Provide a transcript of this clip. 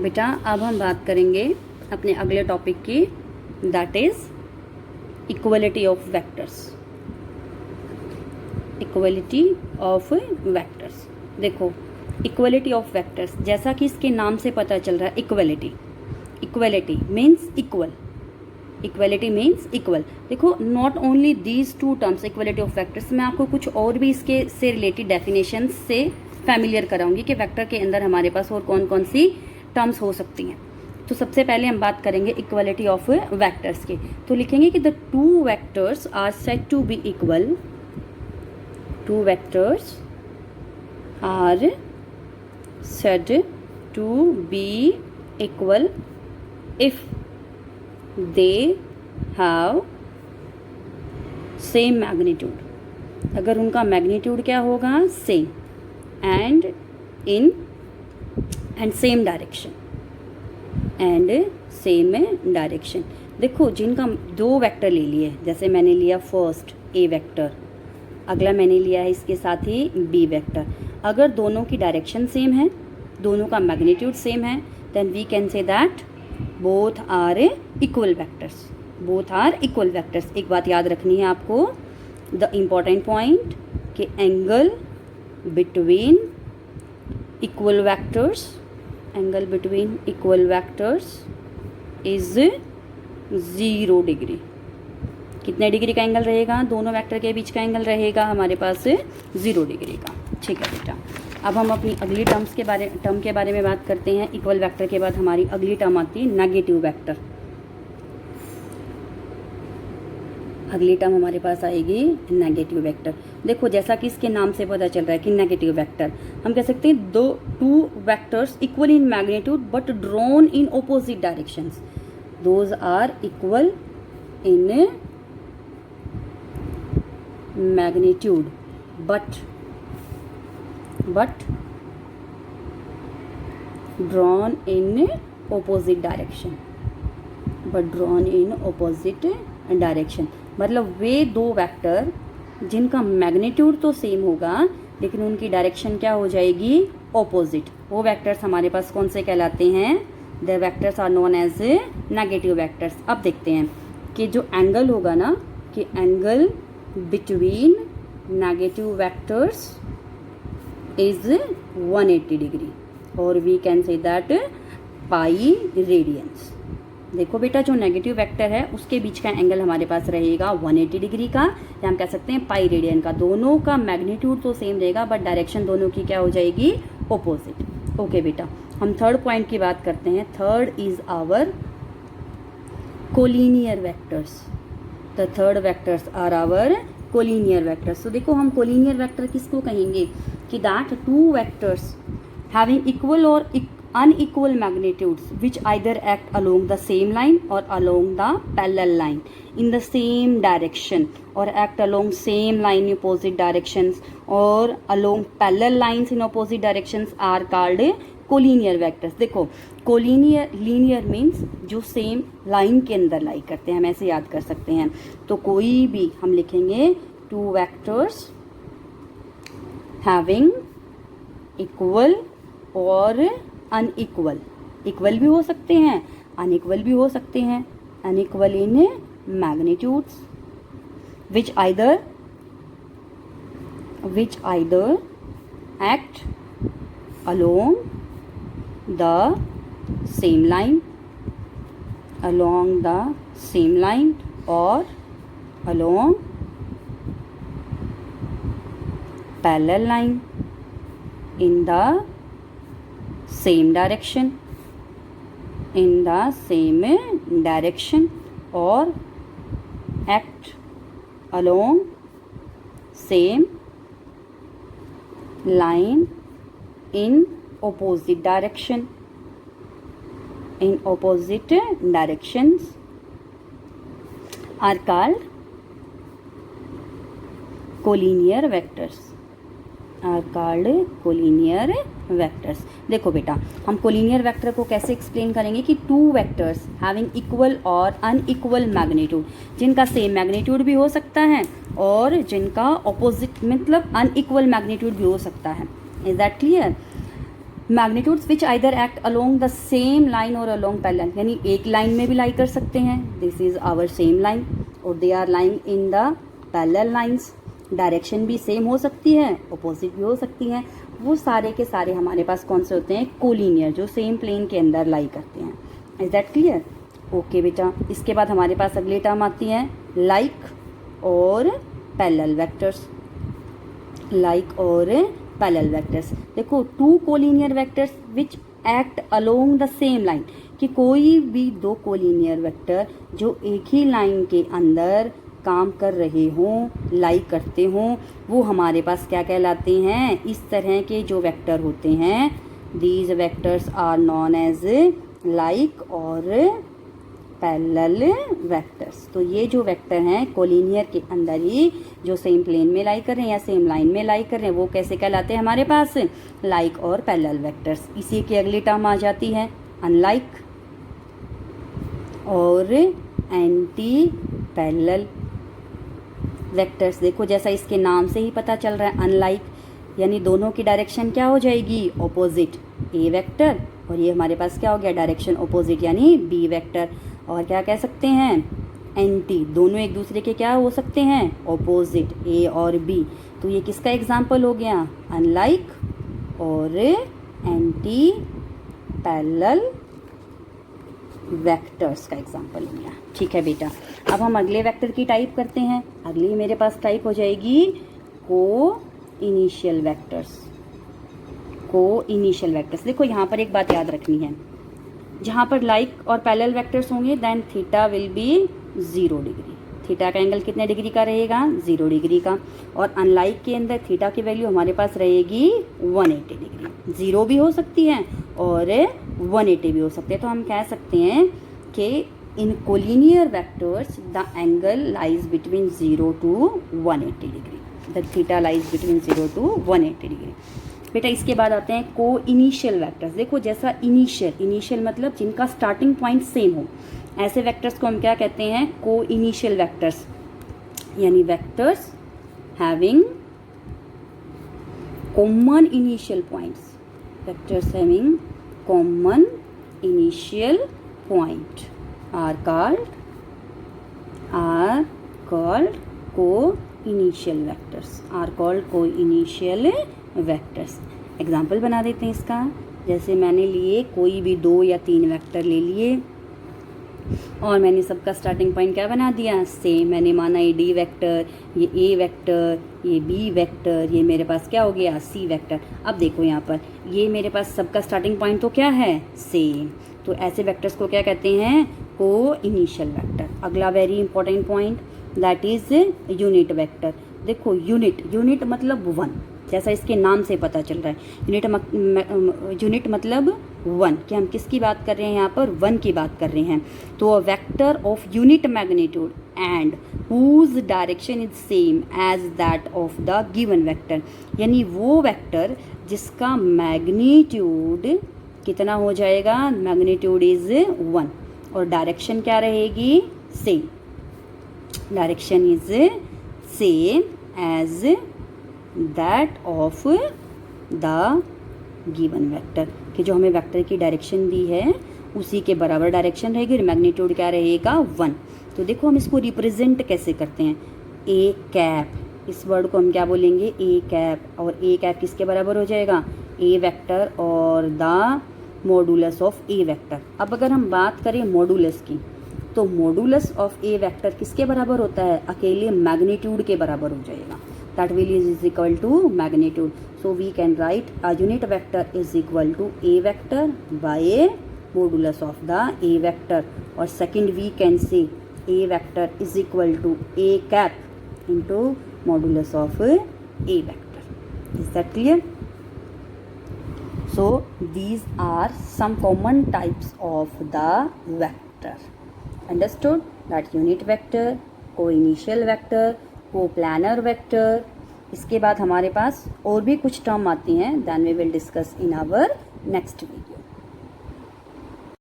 बेटा अब हम बात करेंगे अपने अगले टॉपिक की, that is equality of vectors. Equality of vectors. देखो इक्वलिटी ऑफ वेक्टर्स, जैसा कि इसके नाम से पता चल रहा है, equality. Equality means equal. Equality means equal. देखो not only these two terms, equality of vectors, मैं आपको कुछ और भी इसके से रिलेटेड डेफिनेशन से फैमिलियर कराऊंगी कि वेक्टर के अंदर हमारे पास और कौन कौन सी टर्म्स हो सकती हैं। तो सबसे पहले हम बात करेंगे इक्वलिटी ऑफ वेक्टर्स की। तो लिखेंगे कि the two vectors are said to be equal. Two vectors are said to be equal if they have same magnitude। अगर उनका मैग्नीट्यूड क्या होगा, same, and in and same direction, and same direction. देखो जिनका दो वेक्टर ले लिए, जैसे मैंने लिया फर्स्ट ए वेक्टर, अगला मैंने लिया है इसके साथ ही बी वेक्टर। अगर दोनों की डायरेक्शन सेम है, दोनों का मैग्नीट्यूड सेम है, then we can say that both are equal vectors. Both are equal vectors. एक बात याद रखनी है आपको, द इम्पॉर्टेंट पॉइंट, कि angle between equal vectors, angle between equal vectors is 0 degree. कितने डिग्री का एंगल रहेगा, दोनों वेक्टर के बीच का एंगल रहेगा हमारे पास 0 डिग्री का। ठीक है बेटा, अब हम अपनी अगली टर्म के बारे में बात करते हैं। इक्वल वेक्टर के बाद हमारी अगली टर्म आती है नेगेटिव वेक्टर। अगली टर्म हमारे पास आएगी नेगेटिव वेक्टर। देखो जैसा कि इसके नाम से पता चल रहा है कि नेगेटिव वेक्टर, हम कह सकते हैं दो two vectors equal in magnitude but drawn in opposite directions. Those are equal in magnitude but drawn in opposite direction, मतलब वे दो वेक्टर जिनका मैग्नीट्यूड तो सेम होगा लेकिन उनकी डायरेक्शन क्या हो जाएगी, ऑपोजिट। वो वेक्टर्स हमारे पास कौन से कहलाते हैं, the vectors are known as negative vectors. अब देखते हैं कि जो एंगल होगा ना, कि angle between negative vectors is 180 degree और we can say that pi radians। देखो बेटा जो नेगेटिव वेक्टर है उसके बीच का एंगल हमारे पास रहेगा 180 डिग्री का, या हम कह सकते हैं पाई रेडियन का। दोनों का मैग्नीट्यूड तो सेम रहेगा बट डायरेक्शन दोनों की क्या हो जाएगी, ऑपोजिट। ओके बेटा, हम थर्ड पॉइंट की बात करते हैं। Third is our collinear vectors. The third vectors are our collinear vectors. तो देखो हम कोलिनियर वेक्टर किसको कहेंगे, कि that two vectors having equal और unequal magnitudes which either act along the same line or along the parallel line in the same direction, or act along same line in opposite directions or along parallel lines in opposite directions are called collinear vectors. देखो collinear, linear means जो same line के अंदर लाई करते हैं, हम ऐसे याद कर सकते हैं। तो कोई भी हम लिखेंगे टू वेक्टर्स हैविंग इक्वल और अनइक्वल। इक्वल भी हो सकते हैं, अनइक्वल भी हो सकते हैं। Unequal in magnitudes which either act along the same line or along parallel line in the same direction or act along same line in opposite directions are called collinear vectors। देखो बेटा हम collinear vector को कैसे explain करेंगे, कि to vectors having equal और unequal magnitude, जिनका same magnitude भी हो सकता है और जिनका ऑपोजिट मतलब अनइक्वल मैग्नीट्यूड भी हो सकता है। Is that clear? Magnitudes which either act along the same line और अलोंग पैरेलल, यानी एक लाइन में भी लाई कर सकते हैं, this is our same line, और they are lying in the parallel lines. Direction भी सेम हो सकती है, अपोजिट भी हो सकती है। वो सारे के सारे हमारे पास कौन से होते हैं? कोलिनियर, जो सेम प्लेन के अंदर लाई करते हैं। Is that clear? ओके बेटा, इसके बाद हमारे पास अगली टर्म आती है लाइक और पैरेलल वेक्टर्स। लाइक और पैरेलल वेक्टर्स, देखो two collinear vectors which act along the same line, कि कोई भी दो कोलिनियर वेक्टर जो एक ही लाइन के अंदर काम कर रहे हों, लाई करते हों, वो हमारे पास क्या कहलाते हैं? इस तरह के जो वेक्टर होते हैं, these vectors are known as like और पैरेलल वेक्टर्स। तो ये जो वेक्टर हैं कोलिनियर के अंदर ही जो सेम प्लेन में लाई कर रहे हैं या सेम लाइन में लाई कर रहे हैं, वो कैसे कहलाते हैं हमारे पास? लाइक और पैरेलल वेक्टर्स। इसी की अगली टर्म आ जाती है अनलाइक और एंटी पैरेलल वेक्टर्स। देखो जैसा इसके नाम से ही पता चल रहा है, अनलाइक यानी दोनों की डायरेक्शन क्या हो जाएगी? ऑपोजिट, ए वेक्टर, और ये हमारे पास क्या हो गया? डायरेक्शन ऑपोजिट यानी बी वेक्टर। और क्या कह सकते हैं? एंटी, दोनों एक दूसरे के क्या हो सकते हैं? ऑपोजिट, ए और बी। तो ये किसका एग्जाम्पल हो गया? अनलाइक और एंटी पैरेलल वेक्टर्स का एग्जाम्पल हो गया। ठीक है बेटा, अब हम अगले वेक्टर की टाइप करते हैं। अगली मेरे पास टाइप हो जाएगी को इनिशियल वेक्टर्स। को इनिशियल वेक्टर्स, देखो यहाँ पर एक बात याद रखनी है, जहाँ पर लाइक और पैरेलल वेक्टर्स होंगे then theta will be 0 degree. Theta का एंगल कितने डिग्री का रहेगा? 0 डिग्री का। और अनलाइक के अंदर थीटा की वैल्यू हमारे पास रहेगी 180 डिग्री। 0 भी हो सकती है और 180 भी हो सकते हैं। तो हम कह सकते हैं कि in collinear vectors the angle lies between 0 to 180 degree. The theta lies between 0 to 180 degree. बेटा इसके बाद आते हैं को इनिशियल वेक्टर्स। देखो जैसा इनिशियल मतलब जिनका स्टार्टिंग पॉइंट सेम हो, ऐसे वेक्टर्स को हम क्या कहते हैं? को इनिशियल वेक्टर्स, यानी vectors having common initial points. Vectors having common initial point are called co-initial vectors. Are called co-initial vectors. Example बना देते हैं इसका। जैसे मैंने लिए कोई भी 2 या 3 वेक्टर ले लिए और मैंने सबका स्टार्टिंग पॉइंट क्या बना दिया? सेम। मैंने माना ये डी वेक्टर, ये ए वेक्टर, ये बी वेक्टर, ये मेरे पास क्या हो गया? C vector. अब देखो यहाँ पर ये मेरे पास सबका स्टार्टिंग पॉइंट तो क्या है? सेम। तो ऐसे वेक्टर्स को क्या कहते हैं? को इनिशियल वेक्टर। अगला very important point that is unit vector. देखो यूनिट मतलब 1, जैसा इसके नाम से पता चल रहा है। यूनिट मतलब 1, कि हम किसकी बात कर रहे हैं? यहाँ पर 1 की बात कर रहे हैं। तो a vector of unit magnitude and whose direction is same as that of the given vector, यानी वो वेक्टर जिसका मैग्नीट्यूड कितना हो जाएगा? मैग्नीट्यूड इज 1 और डायरेक्शन क्या रहेगी? Same. Direction is same as that of the given vector, कि जो हमें वेक्टर की डायरेक्शन दी है उसी के बराबर डायरेक्शन रहेगी और मैग्नीट्यूड क्या रहेगा? 1। तो देखो हम इसको रिप्रेजेंट कैसे करते हैं? ए कैप, इस वर्ड को हम क्या बोलेंगे? A cap. और ए कैप किसके बराबर हो जाएगा? ए वेक्टर और the modulus of A vector. अब अगर हम बात करें मॉडुलस की, तो मॉडुलस ऑफ ए वेक्टर किसके बराबर होता है? अकेले मैग्नीट्यूड के बराबर हो जाएगा। That value is equal to magnitude. So we can write a unit vector is equal to a vector by modulus of the a vector. Or second we can say a vector is equal to a cap into modulus of a vector. Is that clear? So these are some common types of the vector. Understood? That unit vector, co-initial vector, coplanar vector. इसके बाद हमारे पास और भी कुछ term आती हैं, then we will discuss in our next week.